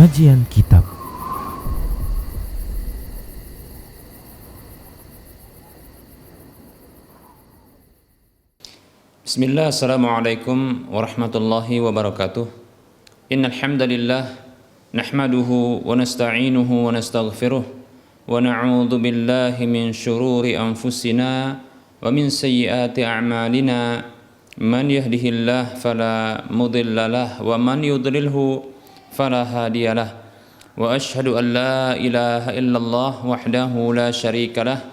Kajian Kitab. Bismillah, assalamualaikum warahmatullahi wabarakatuh. Innal hamdalillah nahmaduhu wa nasta'inuhu wa nastaghfiruh wa na'udzu billahi min shururi anfusina wa min sayyiati a'malina. Man yahdihillahu fala mudhillalah wa man yudlilhu fala hadiyalah. Wa ashhadu an la ilaha illallah wahdahu la syarikalah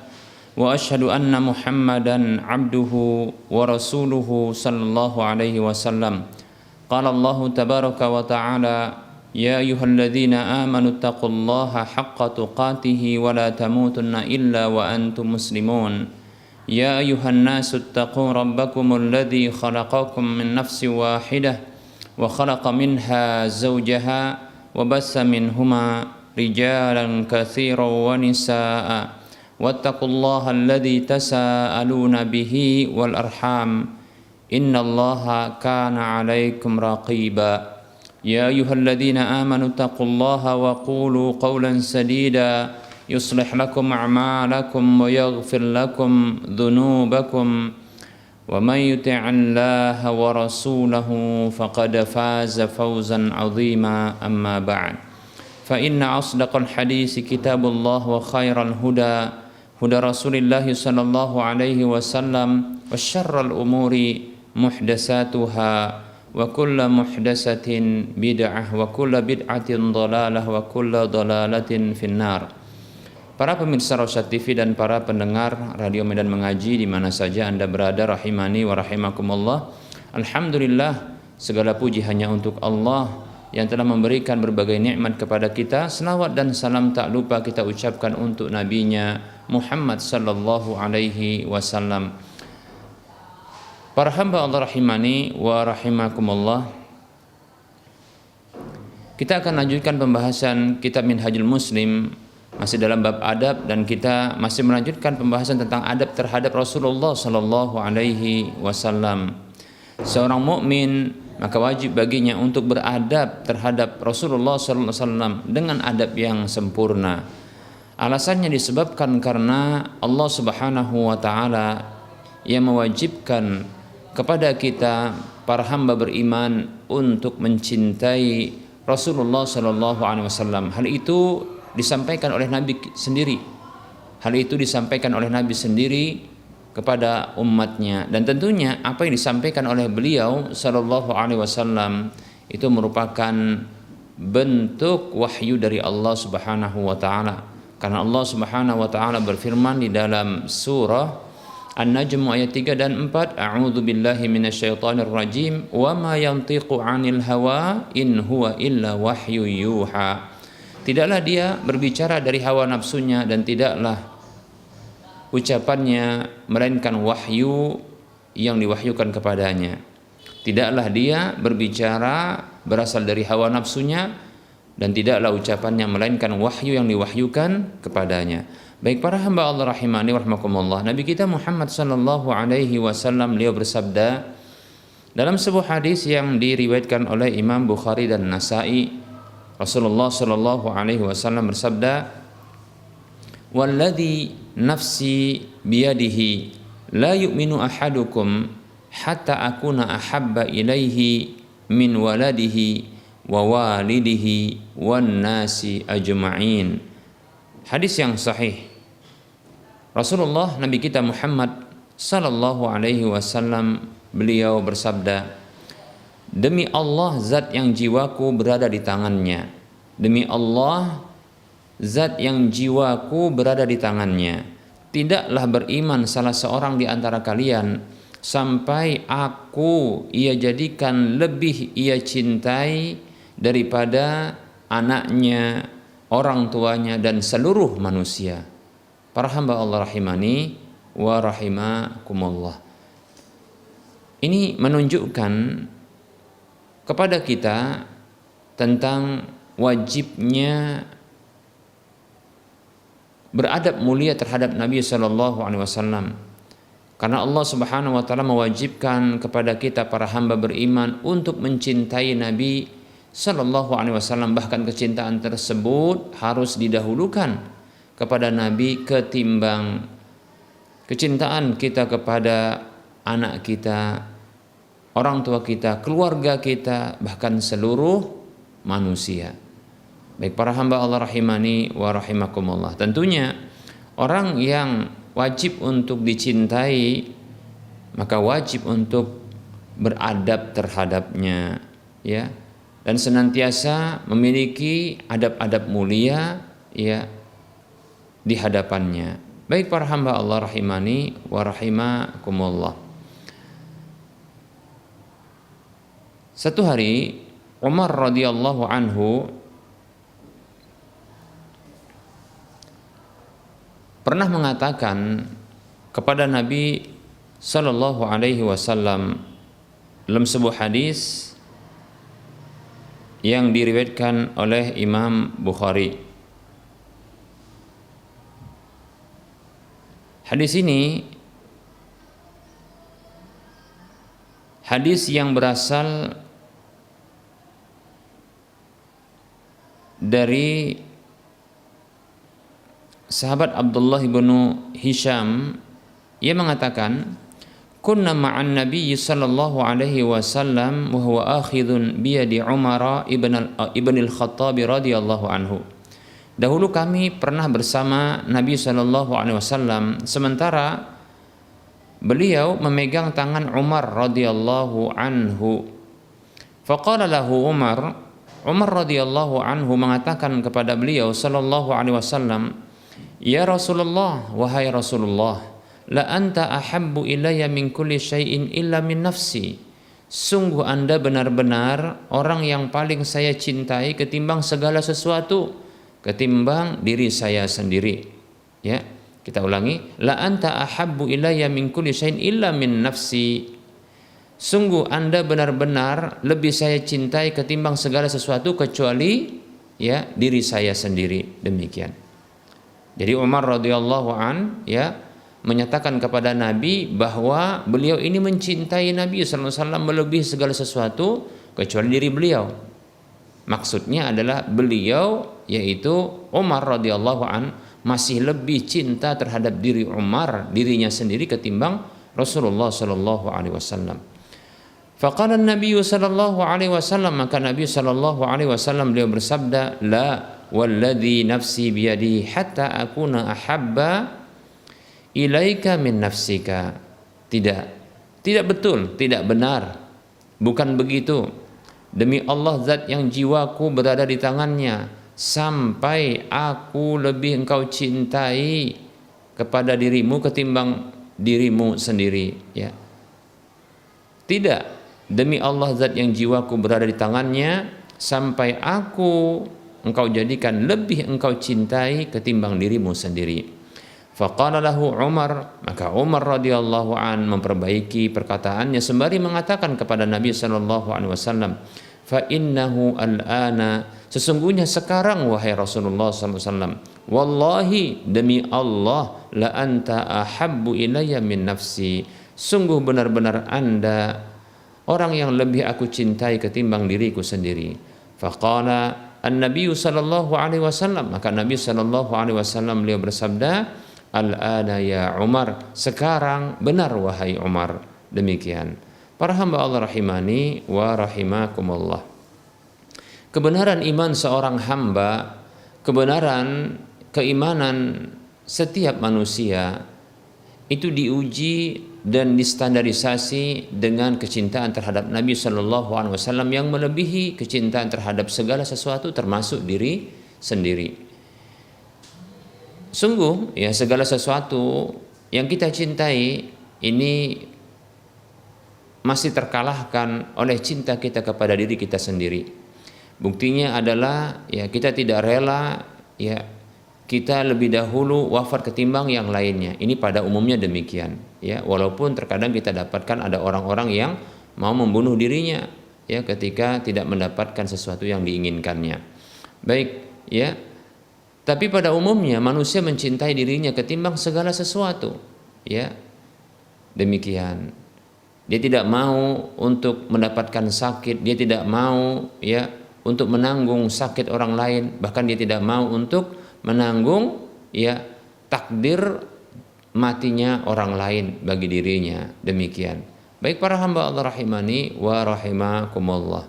wa ashhadu anna Muhammadan abduhu wa rasuluhu sallallahu alaihi wasallam. Qala Allah tabaraka wa ta'ala, ya ayyuhalladzina amanu taqullaha haqqa tuqatih wa la tamutunna illa wa antum muslimun. Ya ayyuhan nasu taqu rabbakumul ladzi khalaqakum min nafsin wahidah wa khalaqa minha zawjaha wa bassa minhuma rijalan katsiran wa nisaa'a. Wattaqullaha alladzi tasaaluna bihi wal arham innallaha kana 'alaikum raqiba. Ya ayyuhalladzina amanu taqullaha wa qulu qawlan sadida yuslih lakum a'malakum wa yaghfir lakum dhunubakum wa may yuti'illaha wa rasulahu faqad faza fawzan 'azima. Amma ba'd, fa inna asdaqal hadits kitabullah wa khairal huda huda Rasulillah sallallahu alaihi wasallam wa syarrul umuri muhdatsatuha wa kullu muhdatsatin bid'ah wa kullu bid'atin dhalalah wa kullu dhalalatin finnar. Para pemirsa Rosyad TV dan para pendengar Radio Medan Mengaji di mana saja Anda berada, rahimani wa rahimakumullah. Alhamdulillah, segala puji hanya untuk Allah yang telah memberikan berbagai nikmat kepada kita. Selawat dan salam tak lupa kita ucapkan untuk nabinya Muhammad sallallahu alaihi wasallam. Para hamba Allah rahimani wa rahimakumullah, kita akan lanjutkan pembahasan kitab Minhajul Muslim, masih dalam bab adab, dan kita masih melanjutkan pembahasan tentang adab terhadap Rasulullah sallallahu alaihi wasallam. Seorang mukmin maka wajib baginya untuk beradab terhadap Rasulullah sallallahu alaihi wasallam dengan adab yang sempurna. Alasannya disebabkan karena Allah Subhanahu wa taala yang mewajibkan kepada kita para hamba beriman untuk mencintai Rasulullah sallallahu alaihi wasallam. Hal itu disampaikan oleh Nabi sendiri. Hal itu disampaikan oleh Nabi sendiri kepada umatnya, dan tentunya apa yang disampaikan oleh beliau sallallahu alaihi wasallam itu merupakan bentuk wahyu dari Allah Subhanahu wa taala. Karena Allah Subhanahu wa taala berfirman di dalam surah An-Najm ayat 3 dan 4, a'udzu billahi minasyaitonir rajim wa ma yantiqu 'anil hawa in huwa illa wahyu yuha. Tidaklah dia berbicara dari hawa nafsunya dan tidaklah ucapannya melainkan wahyu yang diwahyukan kepadanya. Tidaklah dia berbicara berasal dari hawa nafsunya dan tidaklah ucapannya melainkan wahyu yang diwahyukan kepadanya. Baik para hamba Allah rahimani warahmatullah, Nabi kita Muhammad sallallahu alaihi wasallam beliau bersabda dalam sebuah hadis yang diriwayatkan oleh Imam Bukhari dan Nasa'i, Rasulullah sallallahu alaihi wasallam bersabda, walladzi nafsi biyadihi la yu'minu ahadukum hatta akuna ahabba ilaihi min waladihi wa walidihi wan nasi ajma'in. Hadis yang sahih. Rasulullah Nabi kita Muhammad sallallahu alaihi wasallam beliau bersabda, demi Allah zat yang jiwaku berada di tangannya, demi Allah zat yang jiwaku berada di tangannya, tidaklah beriman salah seorang di antara kalian sampai aku ia jadikan lebih ia cintai daripada anaknya, orang tuanya, dan seluruh manusia. Para hamba Allah rahimani wa rahimakumullah. Ini menunjukkan kepada kita tentang wajibnya beradab mulia terhadap Nabi sallallahu alaihi wasallam. Karena Allah Subhanahu wa taala mewajibkan kepada kita para hamba beriman untuk mencintai Nabi Sallallahu Alaihi Wasallam. Bahkan kecintaan tersebut harus didahulukan kepada Nabi ketimbang kecintaan kita kepada anak kita, orang tua kita, keluarga kita, bahkan seluruh manusia. Baik para hamba Allah rahimani wa rahimakumullah. Tentunya orang yang wajib untuk dicintai, maka wajib untuk beradab terhadapnya, ya, dan senantiasa memiliki adab-adab mulia, ya, di hadapannya. Baik para hamba Allah rahimani wa rahimakumullah. Satu hari Umar radhiyallahu anhu pernah mengatakan kepada Nabi sallallahu alaihi wasallam dalam sebuah hadis yang diriwayatkan oleh Imam Bukhari. Hadis ini hadis yang berasal dari sahabat Abdullah bin Hisham. Ia mengatakan, kunna ma'an Nabi sallallahu alaihi wasallam wa huwa akhidhun bi yadi Umar ibn al-Khattab radhiyallahu anhu. Dahulu kami pernah bersama Nabi sallallahu alaihi wasallam sementara beliau memegang tangan Umar radhiyallahu anhu. Faqala lahu Umar radhiyallahu anhu mengatakan kepada beliau sallallahu alaihi wasallam, "Ya Rasulullah, wahai Rasulullah, la anta ahabbu ilayya min kulli syai'in illa min nafsi." Sungguh Anda benar-benar orang yang paling saya cintai ketimbang segala sesuatu, ketimbang diri saya sendiri. Ya, kita ulangi, la anta ahabbu ilayya min kulli syai'in illa min nafsi. Sungguh Anda benar-benar lebih saya cintai ketimbang segala sesuatu kecuali, ya, diri saya sendiri. Demikian. Jadi Umar radhiyallahu an, ya, menyatakan kepada Nabi bahwa beliau ini mencintai Nabi sallallahu alaihi wasallam melebihi segala sesuatu kecuali diri beliau. Maksudnya adalah beliau, yaitu Umar radhiyallahu an, masih lebih cinta terhadap diri Umar, dirinya sendiri ketimbang Rasulullah sallallahu alaihi wasallam. Faqala Nabi sallallahu alaihi wasallam, maka Nabi sallallahu alaihi wasallam beliau bersabda, la walladhi nafsi biyadihi hatta akuna ahabba ilaika min nafsika. Tidak betul, tidak benar, bukan begitu. Demi Allah, zat yang jiwaku berada di tangannya, sampai aku lebih engkau cintai kepada dirimu ketimbang dirimu sendiri, ya. Tidak, demi Allah, zat yang jiwaku berada di tangannya, sampai engkau jadikan lebih engkau cintai ketimbang dirimu sendiri. Faqala lahu Umar, maka Umar radhiyallahu an memperbaiki perkataannya sembari mengatakan kepada Nabi sallallahu alaihi wasallam, fa innahu al-ana, sesungguhnya sekarang wahai Rasulullah sallallahu alaihi wasallam, wallahi, demi Allah, la anta ahabbu ilayya min nafsi, sungguh benar-benar Anda orang yang lebih aku cintai ketimbang diriku sendiri. Faqala an-nabiy sallallahu alaihi wasallam, maka Nabi sallallahu alaihi wasallam beliau bersabda, al-ana ya Umar, sekarang benar wahai Umar. Demikian. Para hamba Allah rahimani wa rahimakumullah. Kebenaran iman seorang hamba, kebenaran keimanan setiap manusia itu diuji dan distandarisasi dengan kecintaan terhadap Nabi Shallallahu Alaihi Wasallam yang melebihi kecintaan terhadap segala sesuatu termasuk diri sendiri. Sungguh, ya, segala sesuatu yang kita cintai ini masih terkalahkan oleh cinta kita kepada diri kita sendiri. Buktinya adalah, ya, kita tidak rela, ya, kita lebih dahulu wafat ketimbang yang lainnya. Ini pada umumnya demikian, ya. Walaupun terkadang kita dapatkan ada orang-orang yang mau membunuh dirinya, ya, ketika tidak mendapatkan sesuatu yang diinginkannya. Baik, ya. Tapi pada umumnya manusia mencintai dirinya ketimbang segala sesuatu, ya. Demikian. Dia tidak mau untuk mendapatkan sakit, dia tidak mau, ya, untuk menanggung sakit orang lain, bahkan dia tidak mau untuk menanggung ya takdir matinya orang lain bagi dirinya. Demikian. Baik para hamba Allah rahimani wa rahimakumullah.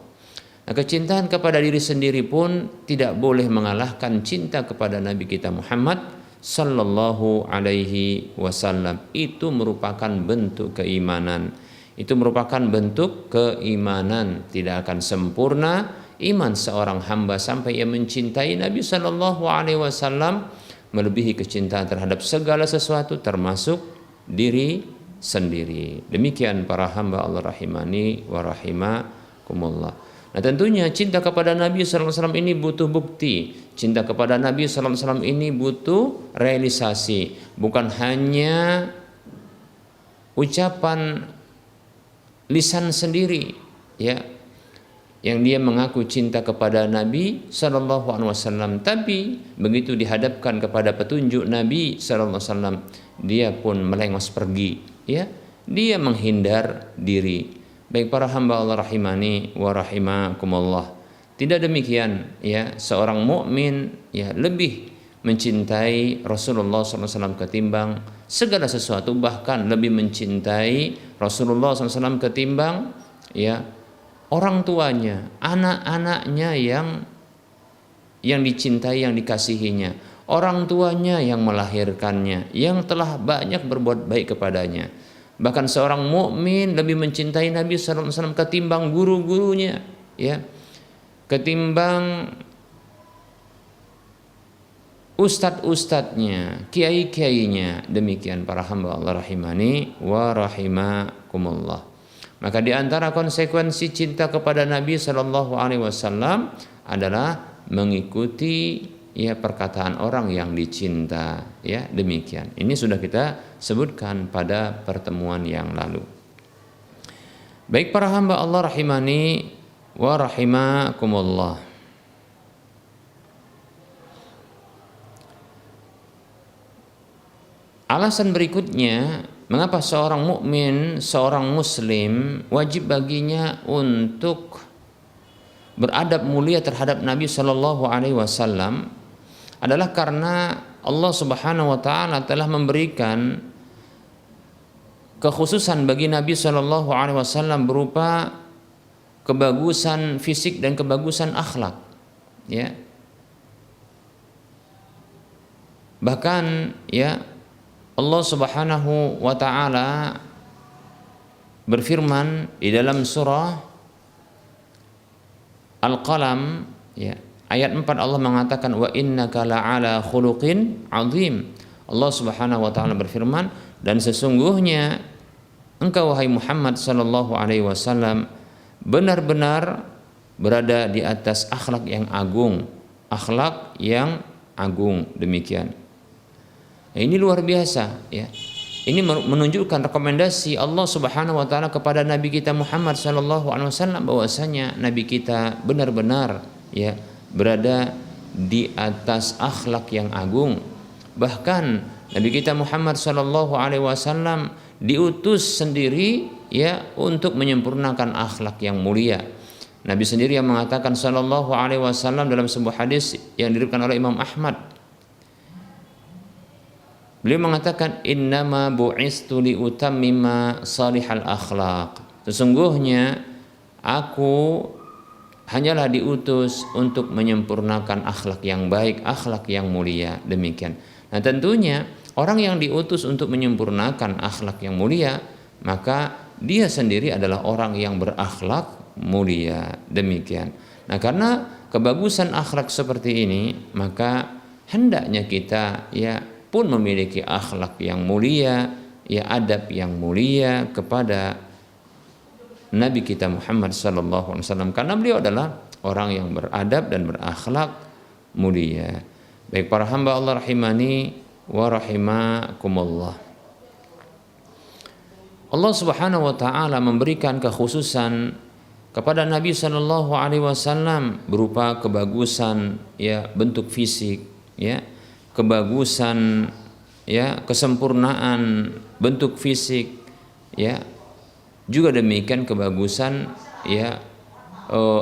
Nah, kecintaan kepada diri sendiri pun tidak boleh mengalahkan cinta kepada Nabi kita Muhammad sallallahu alaihi wasallam. Itu merupakan bentuk keimanan. Itu merupakan bentuk keimanan. Tidak akan sempurna iman seorang hamba sampai ia mencintai Nabi sallallahu alaihi wasallam melebihi kecintaan terhadap segala sesuatu termasuk diri sendiri. Demikian para hamba Allah rahimani wa rahimakumullah. Nah, tentunya cinta kepada Nabi SAW ini butuh bukti. Cinta kepada Nabi SAW ini butuh realisasi. Bukan hanya ucapan lisan sendiri, ya, yang dia mengaku cinta kepada Nabi SAW, tapi begitu dihadapkan kepada petunjuk Nabi SAW, dia pun melengos pergi, ya, dia menghindar diri. Baik para hamba Allah rahimani wa rahimakumullah. Tidak demikian, ya, seorang mukmin ya lebih mencintai Rasulullah SAW ketimbang segala sesuatu, bahkan lebih mencintai Rasulullah SAW ketimbang ya orang tuanya, anak-anaknya yang dicintai, yang dikasihinya, orang tuanya yang melahirkannya, yang telah banyak berbuat baik kepadanya. Bahkan seorang mukmin lebih mencintai Nabi SAW ketimbang guru-gurunya, ya, ketimbang ustadz-ustadznya, kiai-kiainya. Demikian para hamba Allah rahimani wa rahimakumullah. Maka di antara konsekuensi cinta kepada Nabi SAW adalah mengikuti ya perkataan orang yang dicinta, ya. Demikian. Ini sudah kita sebutkan pada pertemuan yang lalu. Baik para hamba Allah rahimani wa rahimakumullah. Alasan berikutnya mengapa seorang mukmin, seorang muslim wajib baginya untuk beradab mulia terhadap Nabi Shallallahu Alaihi Wasallam adalah karena Allah Subhanahu Wa Taala telah memberikan kekhususan bagi Nabi Shallallahu Alaihi Wasallam berupa kebagusan fisik dan kebagusan akhlak, ya. Bahkan ya Allah Subhanahu Wa Taala berfirman di dalam surah Al-Qalam, ya, ayat 4 Allah mengatakan wa innaka la'ala khuluqin azim. Allah Subhanahu wa taala berfirman, dan sesungguhnya engkau wahai Muhammad sallallahu alaihi wasallam benar-benar berada di atas akhlak yang agung, akhlak yang agung. Demikian. Nah, ini luar biasa, ya. Ini menunjukkan rekomendasi Allah Subhanahu wa taala kepada Nabi kita Muhammad sallallahu alaihi wasallam bahwasanya Nabi kita benar-benar ya berada di atas akhlak yang agung. Bahkan Nabi kita Muhammad sallallahu alaihi wasallam diutus sendiri ya untuk menyempurnakan akhlak yang mulia. Nabi sendiri yang mengatakan sallallahu alaihi wasallam dalam sebuah hadis yang diriwayatkan oleh Imam Ahmad. Beliau mengatakan innama bu'istu li utammima salihal akhlaq. Sesungguhnya aku hanyalah diutus untuk menyempurnakan akhlak yang baik, akhlak yang mulia. Demikian. Nah, tentunya orang yang diutus untuk menyempurnakan akhlak yang mulia, maka dia sendiri adalah orang yang berakhlak mulia. Demikian. Nah, karena kebagusan akhlak seperti ini, maka hendaknya kita ya pun memiliki akhlak yang mulia, ya adab yang mulia kepada Nabi kita Muhammad sallallahu alaihi wasallam, karena beliau adalah orang yang beradab dan berakhlak mulia. Baik para hamba Allah rahimani wa rahimakumullah. Allah Subhanahu wa taala memberikan kekhususan kepada Nabi sallallahu alaihi wasallam berupa kebagusan ya bentuk fisik, ya, kebagusan ya kesempurnaan bentuk fisik, ya, juga demikian kebagusan ya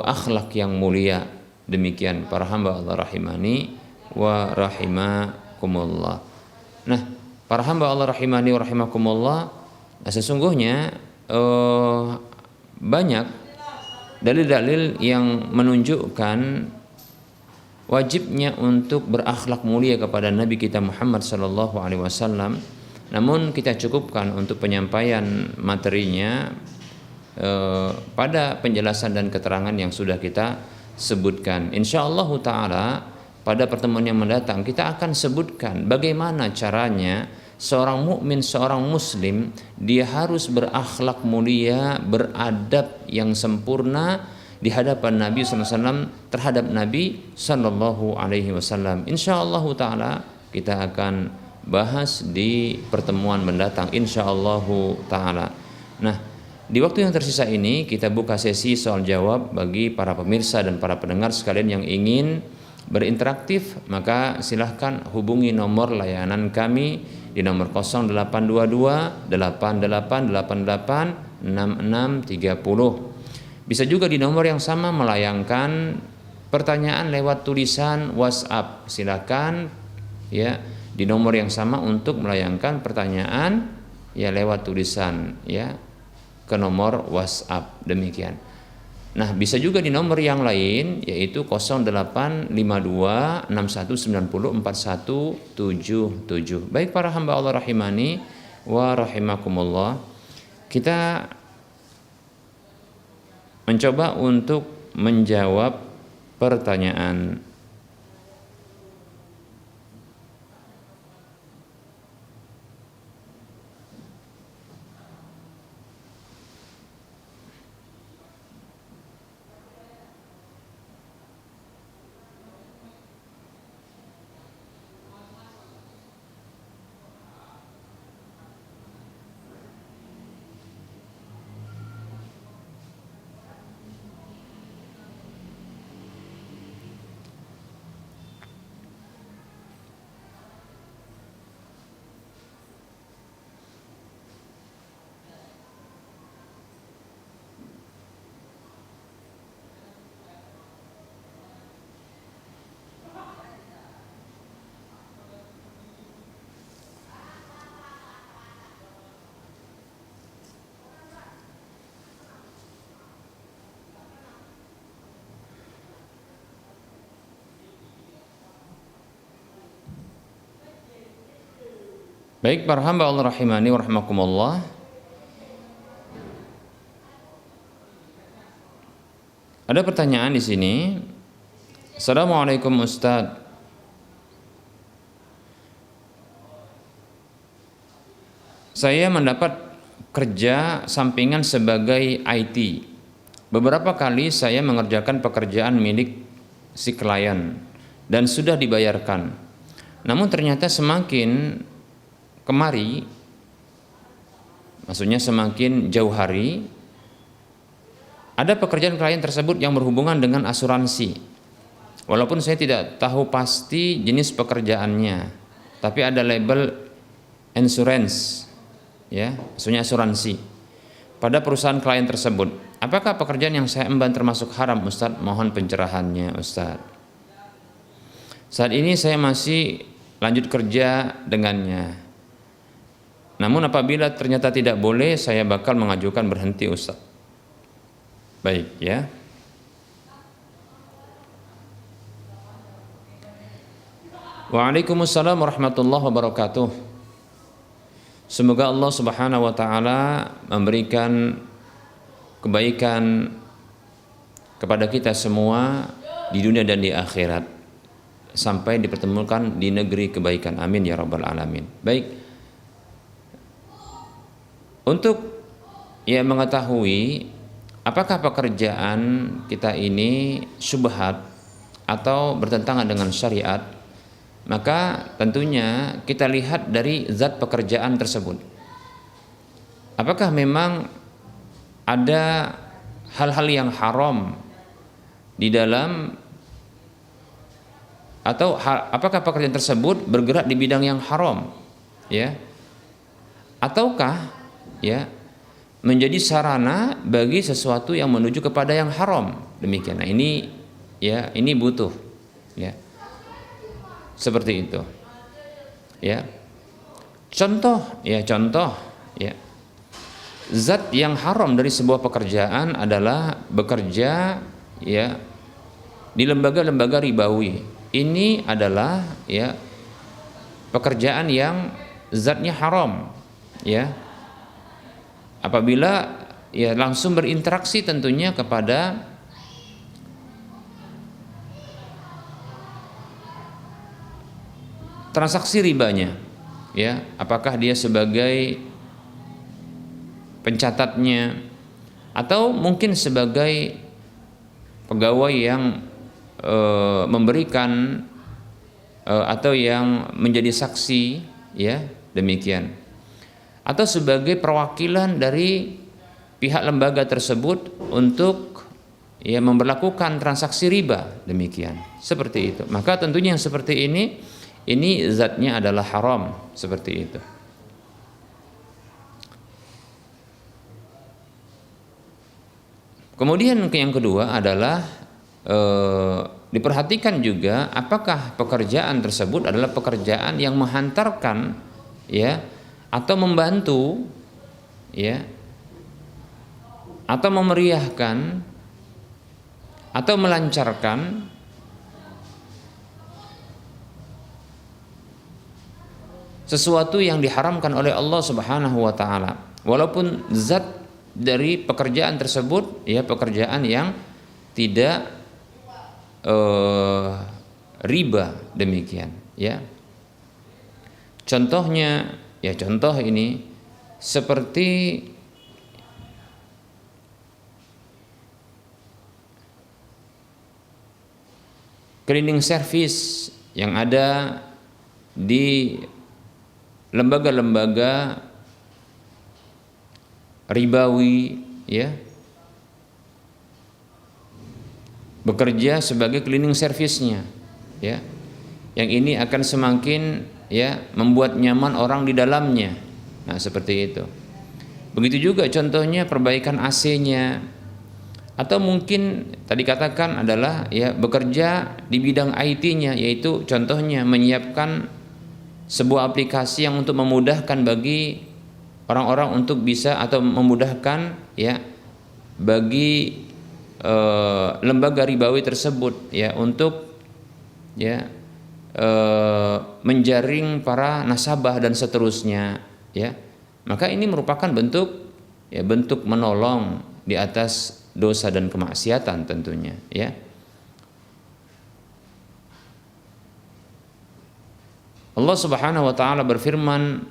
akhlak yang mulia. Demikian para hamba Allah rahimani wa rahimakumullah. Nah, para hamba Allah rahimani wa rahimakumullah, sesungguhnya banyak dalil-dalil yang menunjukkan wajibnya untuk berakhlak mulia kepada Nabi kita Muhammad sallallahu alaihi wasallam. Namun kita cukupkan untuk penyampaian materinya pada penjelasan dan keterangan yang sudah kita sebutkan. Insyaallah taala pada pertemuan yang mendatang kita akan sebutkan bagaimana caranya seorang mukmin, seorang muslim, dia harus berakhlak mulia, beradab yang sempurna di hadapan Nabi SAW, terhadap Nabi Sallallahu Alaihi Wasallam. Insyaallah taala kita akan bahas di pertemuan mendatang insyaallah taala. Nah, di waktu yang tersisa ini kita buka sesi soal jawab bagi para pemirsa dan para pendengar sekalian yang ingin berinteraktif, maka silahkan hubungi nomor layanan kami di nomor 0822 8888 6630. Bisa juga di nomor yang sama melayangkan pertanyaan lewat tulisan WhatsApp. Silakan ya di nomor yang sama untuk melayangkan pertanyaan ya lewat tulisan ya ke nomor WhatsApp. Demikian. Nah, bisa juga di nomor yang lain yaitu 085261904177. Baik para hamba Allah rahimani wa rahimakumullah, kita mencoba untuk menjawab pertanyaan. Baik para hamba Allah rahimani wa rahimakumullah, ada pertanyaan di sini. Assalamualaikum Ustadz, saya mendapat kerja sampingan sebagai IT. Beberapa kali saya mengerjakan pekerjaan milik si klien dan sudah dibayarkan. Namun ternyata semakin kemari, maksudnya semakin jauh hari, ada pekerjaan klien tersebut yang berhubungan dengan asuransi. Walaupun saya tidak tahu pasti jenis pekerjaannya, tapi ada label insurance, ya, maksudnya asuransi pada perusahaan klien tersebut. Apakah pekerjaan yang saya emban termasuk haram, Ustadz? Mohon pencerahannya, Ustadz. Saat ini saya masih lanjut kerja dengannya. Namun apabila ternyata tidak boleh, saya bakal mengajukan berhenti, Ustaz. Baik ya. Waalaikumsalam warahmatullahi wabarakatuh. Semoga Allah Subhanahu wa taala memberikan kebaikan kepada kita semua di dunia dan di akhirat sampai dipertemukan di negeri kebaikan. Amin ya rabbal alamin. Baik. Untuk mengetahui apakah pekerjaan kita ini syubhat atau bertentangan dengan syariat, maka tentunya kita lihat dari zat pekerjaan tersebut. Apakah memang ada hal-hal yang haram di dalam, atau apakah pekerjaan tersebut bergerak di bidang yang haram, ya, ataukah ya menjadi sarana bagi sesuatu yang menuju kepada yang haram. Demikian. Nah, ini ya ini butuh, ya seperti itu, ya contoh, ya zat yang haram dari sebuah pekerjaan adalah bekerja, ya di lembaga-lembaga ribawi. Ini adalah ya pekerjaan yang zatnya haram, ya apabila ya langsung berinteraksi tentunya kepada transaksi ribanya, ya apakah dia sebagai pencatatnya atau mungkin sebagai pegawai yang memberikan atau yang menjadi saksi, ya demikian, atau sebagai perwakilan dari pihak lembaga tersebut untuk ya memberlakukan transaksi riba, demikian, seperti itu. Maka tentunya yang seperti ini zatnya adalah haram, seperti itu. Kemudian yang kedua adalah diperhatikan juga apakah pekerjaan tersebut adalah pekerjaan yang menghantarkan, ya atau membantu, ya atau memeriahkan atau melancarkan sesuatu yang diharamkan oleh Allah Subhanahu wa taala. Walaupun zat dari pekerjaan tersebut ya pekerjaan yang tidak riba, demikian, ya. Contohnya, ya contoh ini seperti cleaning service yang ada di lembaga-lembaga ribawi, ya bekerja sebagai cleaning service-nya, ya yang ini akan semakin ya membuat nyaman orang di dalamnya. Nah seperti itu. Begitu juga contohnya perbaikan AC-nya, atau mungkin tadi katakan adalah ya bekerja di bidang IT-nya, yaitu contohnya menyiapkan sebuah aplikasi yang untuk memudahkan bagi orang-orang untuk bisa atau memudahkan ya bagi lembaga ribawi tersebut ya untuk ya menjaring para nasabah dan seterusnya, ya maka ini merupakan bentuk menolong di atas dosa dan kemaksiatan tentunya, ya. Allah Subhanahu wa taala berfirman,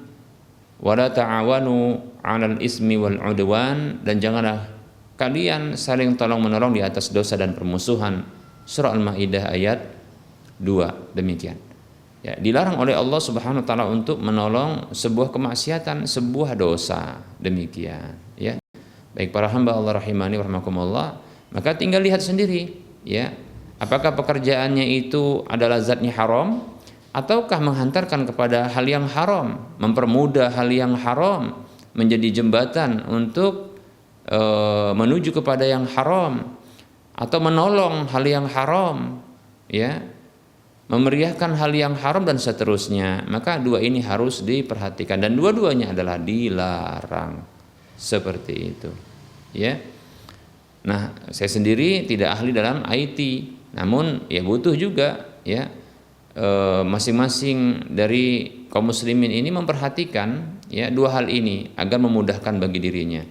"Wala ta'awanu 'alal ismi wal 'udwan," dan janganlah kalian saling tolong-menolong di atas dosa dan permusuhan. Surah Al-Maidah ayat 2, demikian. Ya, dilarang oleh Allah Subhanahu wa taala untuk menolong sebuah kemaksiatan, sebuah dosa, demikian, ya. Baik para hamba Allah rahimani warahmatullah, maka tinggal lihat sendiri, ya. Apakah pekerjaannya itu adalah zatnya haram ataukah menghantarkan kepada hal yang haram, mempermudah hal yang haram, menjadi jembatan untuk menuju kepada yang haram, atau menolong hal yang haram, ya memeriahkan hal yang haram dan seterusnya. Maka dua ini harus diperhatikan dan dua-duanya adalah dilarang, seperti itu, ya. Nah saya sendiri tidak ahli dalam IT, namun ya butuh juga ya masing-masing dari kaum muslimin ini memperhatikan ya dua hal ini agar memudahkan bagi dirinya.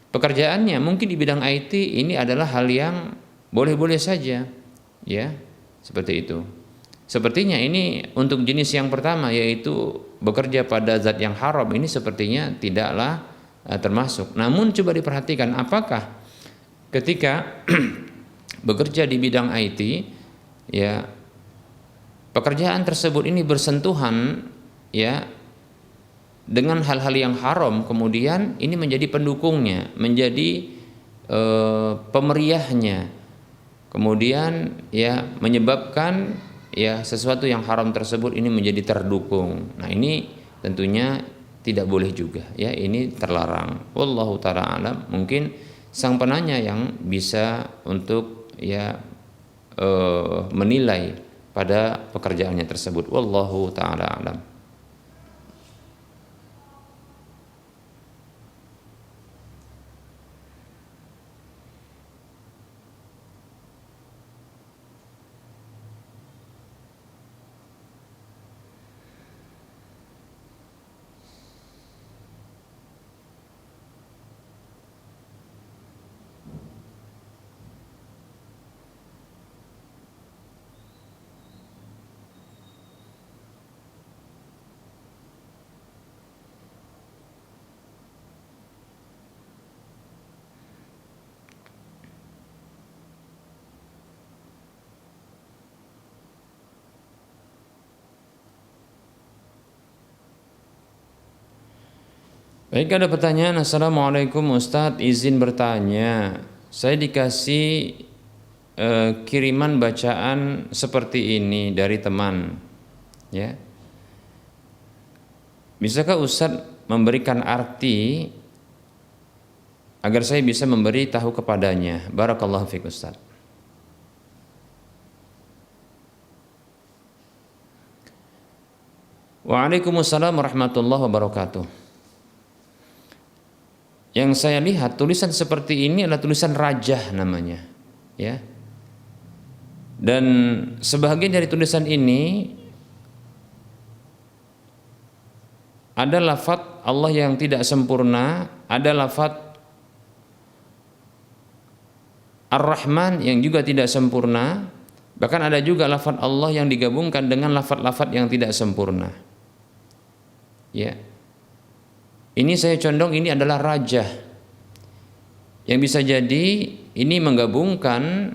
Pekerjaannya mungkin di bidang IT ini adalah hal yang boleh-boleh saja, ya seperti itu. Sepertinya ini untuk jenis yang pertama, yaitu bekerja pada zat yang haram, ini sepertinya tidaklah termasuk. Namun coba diperhatikan apakah ketika bekerja di bidang IT, ya pekerjaan tersebut ini bersentuhan ya dengan hal-hal yang haram, kemudian ini menjadi pendukungnya, menjadi pemeriahnya, kemudian ya menyebabkan ya sesuatu yang haram tersebut ini menjadi terdukung. Nah ini tentunya tidak boleh juga, ya ini terlarang. Wallahu ta'ala alam. Mungkin sang penanya yang bisa untuk ya menilai pada pekerjaannya tersebut. Wallahu taala alam. Baik, ada pertanyaan. Assalamualaikum Ustadz, izin bertanya. Saya dikasih kiriman bacaan seperti ini dari teman, ya. Bisakah Ustadz memberikan arti agar saya bisa memberi tahu kepadanya? Barakallahu fiik Ustadz. Waalaikumsalam warahmatullahi wabarakatuh. Yang saya lihat tulisan seperti ini adalah tulisan rajah namanya, ya. Dan sebagian dari tulisan ini ada lafadz Allah yang tidak sempurna, ada lafadz Ar-Rahman yang juga tidak sempurna, bahkan ada juga lafadz Allah yang digabungkan dengan lafadz-lafadz yang tidak sempurna, ya. Ini saya condong ini adalah rajah, yang bisa jadi ini menggabungkan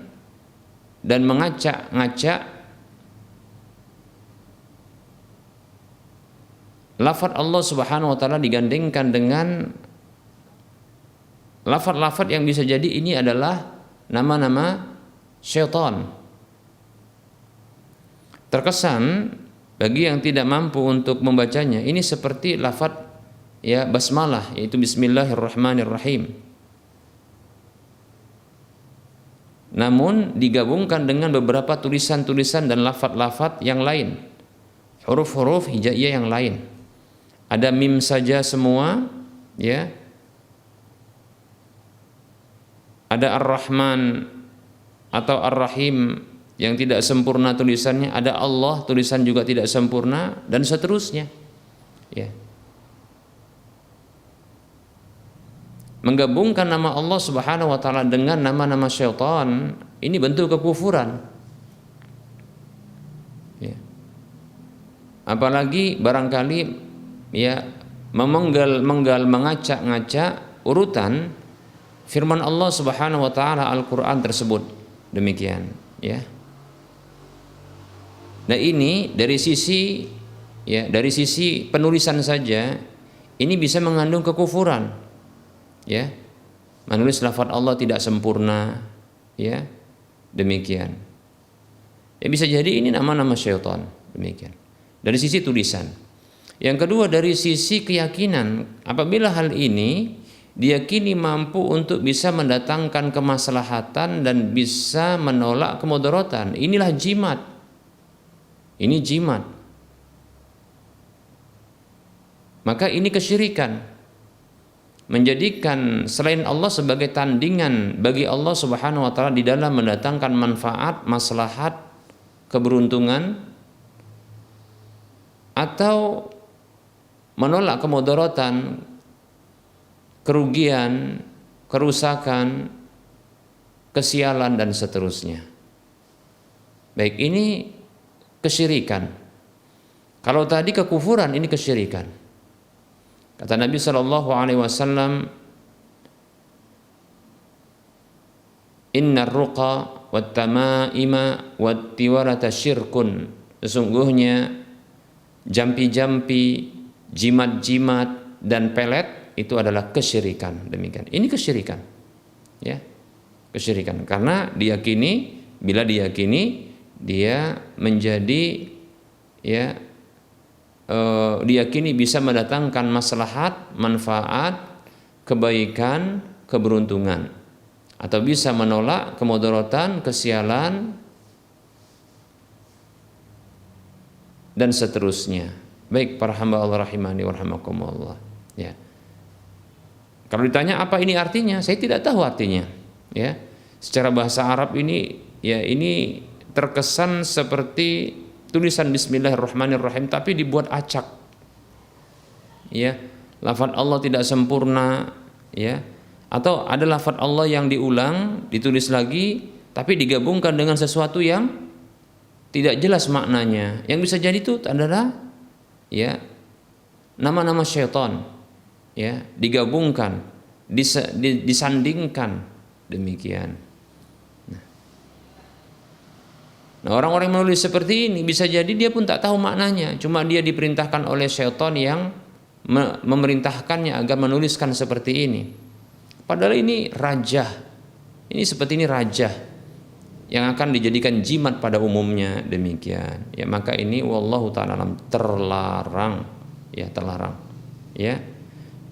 dan mengacak-ngacak lafadz Allah Subhanahu wa taala digandengkan dengan lafadz-lafadz yang bisa jadi ini adalah nama-nama syaitan. Terkesan bagi yang tidak mampu untuk membacanya ini seperti lafadz, ya, basmalah, yaitu Bismillahirrahmanirrahim. Namun digabungkan dengan beberapa tulisan-tulisan dan lafadz-lafadz yang lain, huruf-huruf hijaiyah yang lain. Ada mim saja semua, ya. Ada Ar-Rahman atau Ar-Rahim yang tidak sempurna tulisannya, ada Allah tulisan juga tidak sempurna, dan seterusnya, ya. Menggabungkan nama Allah Subhanahu wa taala dengan nama-nama syaitan ini bentuk kekufuran, ya. Apalagi barangkali, ya, memenggal mengacak-ngacak urutan firman Allah Subhanahu wa taala Al-Qur'an tersebut, demikian, ya. Nah, ini dari sisi, ya, dari sisi penulisan saja ini bisa mengandung kekufuran, ya. Menulis lafaz Allah tidak sempurna, ya, demikian. Ya, bisa jadi ini nama-nama syaitan, demikian. Dari sisi tulisan. Yang kedua, dari sisi keyakinan, apabila hal ini diyakini mampu untuk bisa mendatangkan kemaslahatan dan bisa menolak kemudaratan, inilah jimat. Ini jimat. Maka ini kesyirikan. Menjadikan selain Allah sebagai tandingan bagi Allah Subhanahu wa taala di dalam mendatangkan manfaat, maslahat, keberuntungan, atau menolak kemudaratan, kerugian, kerusakan, kesialan, dan seterusnya. Baik, ini kesyirikan. Kalau tadi kekufuran, ini kesyirikan. Kata Nabi Shallallahu Alaihi Wasallam, Inna ruqa wat tamaima wat tiwarata syirkun. Sesungguhnya jampi-jampi, jimat-jimat, dan pelet itu adalah kesyirikan. Demikian. Ini kesyirikan, ya, kesyirikan. Karena diyakini, bila diyakini dia menjadi, ya, diyakini bisa mendatangkan maslahat, manfaat, kebaikan, keberuntungan, atau bisa menolak kemudaratan, kesialan, dan seterusnya. Baik para hamba Allah rahimani wa rahimakumullah. Ya. Kalau ditanya apa ini artinya, saya tidak tahu artinya. Ya. Secara bahasa Arab ini ya ini terkesan seperti tulisan Bismillahirrahmanirrahim tapi dibuat acak. Ya. Lafaz Allah tidak sempurna, ya. Atau ada lafaz Allah yang diulang, ditulis lagi tapi digabungkan dengan sesuatu yang tidak jelas maknanya. Yang bisa jadi itu adalah ya nama-nama syaitan, ya, digabungkan, disandingkan demikian. Nah, orang-orang yang menulis seperti ini bisa jadi dia pun tak tahu maknanya, cuma dia diperintahkan oleh syaitan yang memerintahkannya agar menuliskan seperti ini. Padahal ini rajah, ini seperti ini rajah yang akan dijadikan jimat pada umumnya demikian. Ya, maka ini wallahu ta'ala terlarang, ya terlarang. Ya.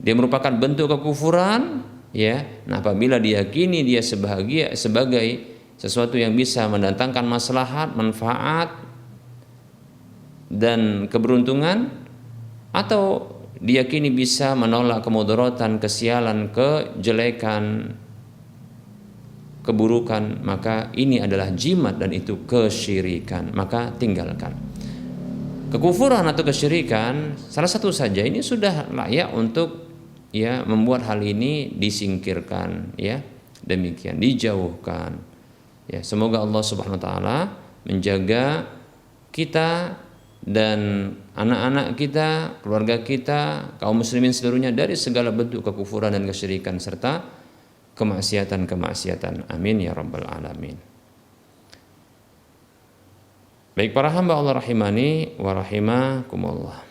Dia merupakan bentuk kekufuran, ya. Nah, apabila diyakini dia sebagai sesuatu yang bisa mendatangkan maslahat, manfaat dan keberuntungan, atau diyakini bisa menolak kemudaratan, kesialan, kejelekan, keburukan, maka ini adalah jimat dan itu kesyirikan, maka tinggalkan. Kekufuran atau kesyirikan salah satu saja ini sudah layak untuk ya membuat hal ini disingkirkan, ya demikian, dijauhkan. Ya, semoga Allah Subhanahu wa taala menjaga kita dan anak-anak kita, keluarga kita, kaum muslimin seluruhnya dari segala bentuk kekufuran dan kesyirikan serta kemaksiatan. Amin ya rabbal alamin. Baik para hamba Allah rahimani wa rahimakumullah.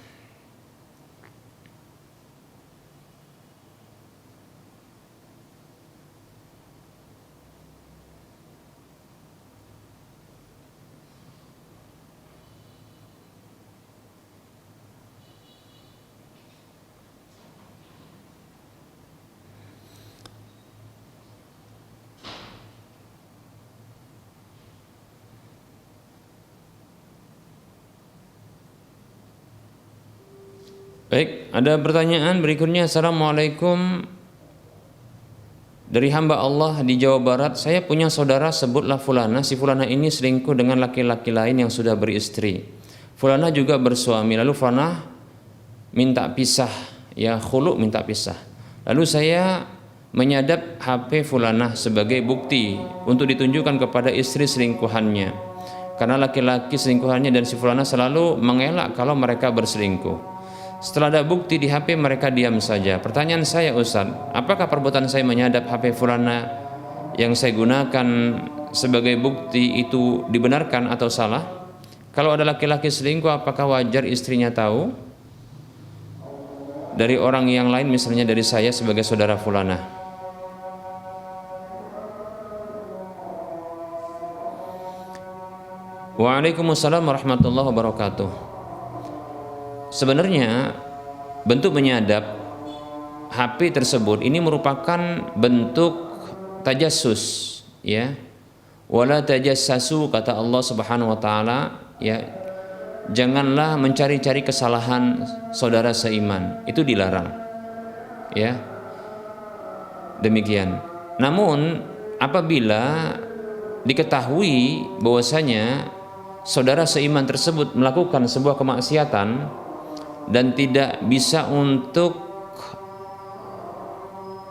Baik, ada pertanyaan berikutnya. Assalamualaikum, dari hamba Allah di Jawa Barat. Saya punya saudara, sebutlah fulana. Si fulana ini selingkuh dengan laki-laki lain yang sudah beristri. Fulana juga bersuami. Lalu fulana minta pisah, ya khulu, minta pisah. Lalu saya menyadap HP fulana sebagai bukti untuk ditunjukkan kepada istri selingkuhannya. Karena laki-laki selingkuhannya dan si fulana selalu mengelak kalau mereka berselingkuh. Setelah ada bukti di HP mereka diam saja. Pertanyaan saya, Ustaz, apakah perbuatan saya menyadap HP fulana yang saya gunakan sebagai bukti itu dibenarkan atau salah? Kalau ada laki-laki selingkuh, apakah wajar istrinya tahu dari orang yang lain, misalnya dari saya sebagai saudara fulana? Waalaikumsalam warahmatullahi wabarakatuh. Sebenarnya bentuk menyadap HP tersebut ini merupakan bentuk tajassus, ya. Wala tajassasu, kata Allah Subhanahu wa taala, ya. Janganlah mencari-cari kesalahan saudara seiman, itu dilarang. Ya. Demikian. Namun apabila diketahui bahwasanya saudara seiman tersebut melakukan sebuah kemaksiatan dan tidak bisa untuk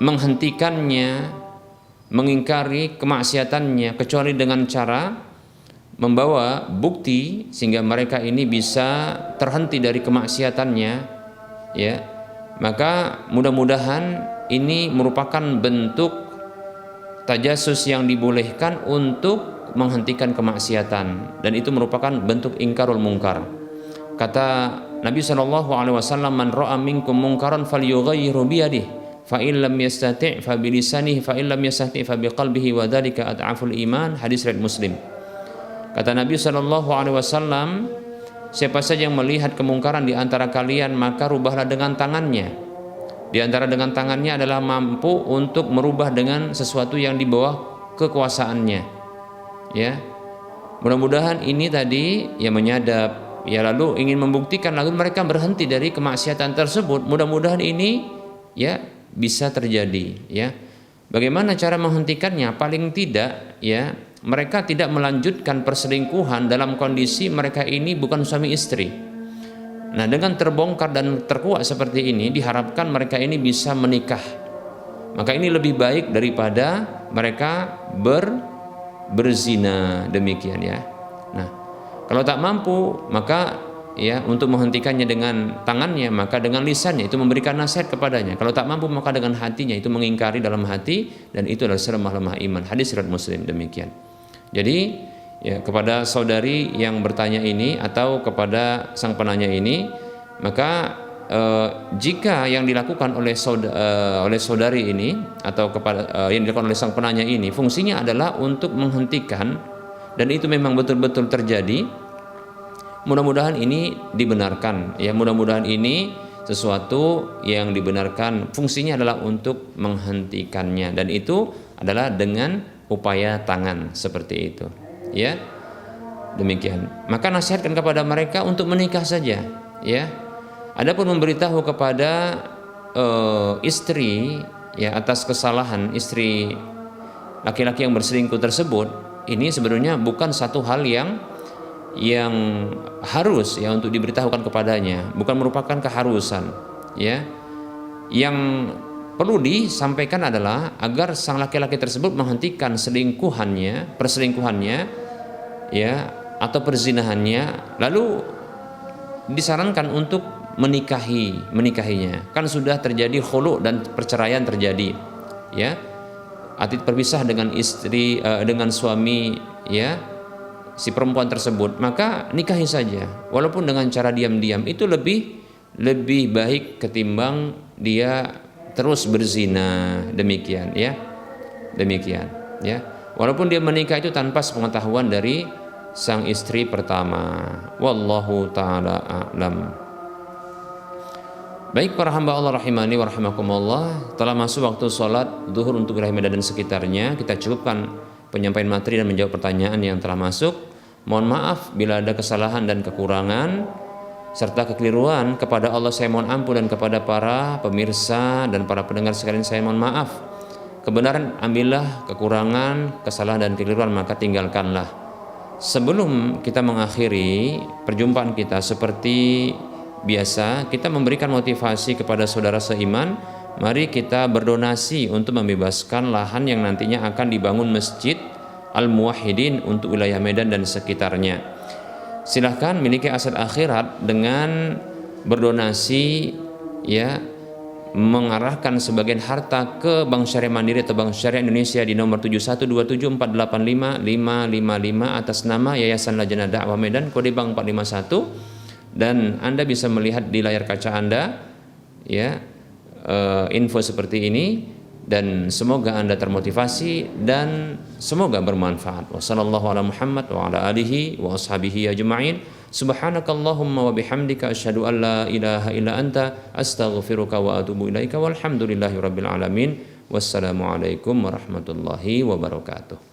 menghentikannya, mengingkari kemaksiatannya kecuali dengan cara membawa bukti sehingga mereka ini bisa terhenti dari kemaksiatannya, ya, maka mudah-mudahan ini merupakan bentuk tajassus yang dibolehkan untuk menghentikan kemaksiatan, dan itu merupakan bentuk ingkarul mungkar. Kata Nabi SAW, man ra'a minkum munkaran falyughayyirhu biyadihi fa in lam yastati' fa bilisanihi fa in lam yastati' fa biqalbihi wa dzalika ad'aful iman. Hadis riwayat Muslim. Kata Nabi SAW, siapa saja yang melihat kemungkaran di antara kalian, maka rubahlah dengan tangannya. Di antara dengan tangannya adalah mampu untuk merubah dengan sesuatu yang di bawah kekuasaannya. Ya. Mudah-mudahan ini tadi yang menyadap ya lalu ingin membuktikan, lalu mereka berhenti dari kemaksiatan tersebut. Mudah-mudahan ini ya bisa terjadi ya. Bagaimana cara menghentikannya? Paling tidak ya mereka tidak melanjutkan perselingkuhan dalam kondisi mereka ini bukan suami istri. Nah, dengan terbongkar dan terkuak seperti ini diharapkan mereka ini bisa menikah. Maka ini lebih baik daripada mereka berzina, demikian ya. Nah, kalau tak mampu maka ya untuk menghentikannya dengan tangannya, maka dengan lisannya itu memberikan nasihat kepadanya. Kalau tak mampu maka dengan hatinya itu mengingkari dalam hati, dan itu adalah selemah-lemah iman. Hadis riwayat Muslim, demikian. Jadi ya kepada saudari yang bertanya ini atau kepada sang penanya ini, maka jika yang dilakukan oleh saudari ini atau kepada yang dilakukan oleh sang penanya ini fungsinya adalah untuk menghentikan, dan itu memang betul-betul terjadi, mudah-mudahan ini dibenarkan ya, mudah-mudahan ini sesuatu yang dibenarkan, fungsinya adalah untuk menghentikannya, dan itu adalah dengan upaya tangan seperti itu ya, demikian. Maka nasihatkan kepada mereka untuk menikah saja ya. Adapun memberitahu kepada istri ya atas kesalahan istri laki-laki yang berselingkuh tersebut, ini sebenarnya bukan satu hal yang harus ya untuk diberitahukan kepadanya, bukan merupakan keharusan ya. Yang perlu disampaikan adalah agar sang laki-laki tersebut menghentikan perselingkuhannya ya atau perzinahannya, lalu disarankan untuk menikahinya. Kan sudah terjadi khulu dan perceraian terjadi ya, atau berpisah dengan istri dengan suami ya si perempuan tersebut, maka nikahi saja walaupun dengan cara diam-diam. Itu lebih baik ketimbang dia terus berzina, demikian ya, walaupun dia menikah itu tanpa sepengetahuan dari sang istri pertama. Wallahu ta'ala a'lam. Baik para hamba Allah rahimani wa rahimakumullah, telah masuk waktu sholat zuhur untuk wilayah Medan dan sekitarnya. Kita cukupkan penyampaian materi dan menjawab pertanyaan yang telah masuk. Mohon maaf bila ada kesalahan dan kekurangan serta kekeliruan. Kepada Allah saya mohon ampun, dan kepada para pemirsa dan para pendengar sekalian saya mohon maaf. Kebenaran ambillah, kekurangan, kesalahan dan kekeliruan maka tinggalkanlah. Sebelum kita mengakhiri perjumpaan kita, seperti biasa kita memberikan motivasi kepada saudara seiman. Mari kita berdonasi untuk membebaskan lahan yang nantinya akan dibangun Masjid Al-Muwahhidin untuk wilayah Medan dan sekitarnya. Silahkan miliki aset akhirat dengan berdonasi ya, mengarahkan sebagian harta ke Bank Syariah Mandiri atau Bank Syariah Indonesia di nomor 7127485555 atas nama Yayasan Lajnah Dakwah Medan, kode bank 451. Dan Anda bisa melihat di layar kaca Anda ya info seperti ini, dan semoga Anda termotivasi dan semoga bermanfaat. Wassallallahu ala Muhammad wa ala alihi wa ashabihi ajma'in. Subhanakallahumma wa bihamdika asyhadu an la ilaha illa anta astaghfiruka wa atubu ilaika walhamdulillahi rabbil alamin. Wassalamualaikum warahmatullahi wabarakatuh.